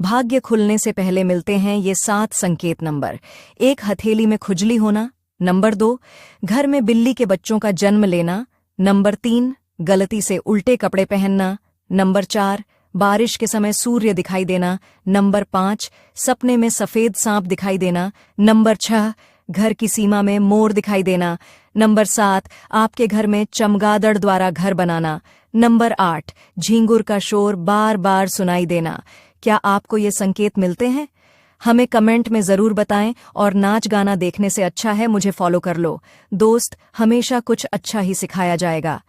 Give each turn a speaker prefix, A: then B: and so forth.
A: भाग्य खुलने से पहले मिलते हैं ये 7 संकेत नंबर। 1, हथेली में खुजली होना। नंबर 2, घर में बिल्ली के बच्चों का जन्म लेना। नंबर 3, गलती से उल्टे कपड़े पहनना। नंबर 4, बारिश के समय सूर्य दिखाई देना। नंबर 5, सपने में सफेद सांप दिखाई देना। नंबर 6, घर की सीमा में मोर दिखाई देना। नंबर 7, आपके घर में चमगादड़ द्वारा घर बनाना। नंबर 8, झींगुर का शोर बार बार सुनाई देना। क्या आपको ये संकेत मिलते हैं? हमें कमेंट में ज़रूर बताएं, और नाच गाना देखने से अच्छा है मुझे फॉलो कर लो। दोस्त, हमेशा कुछ अच्छा ही सिखाया जाएगा।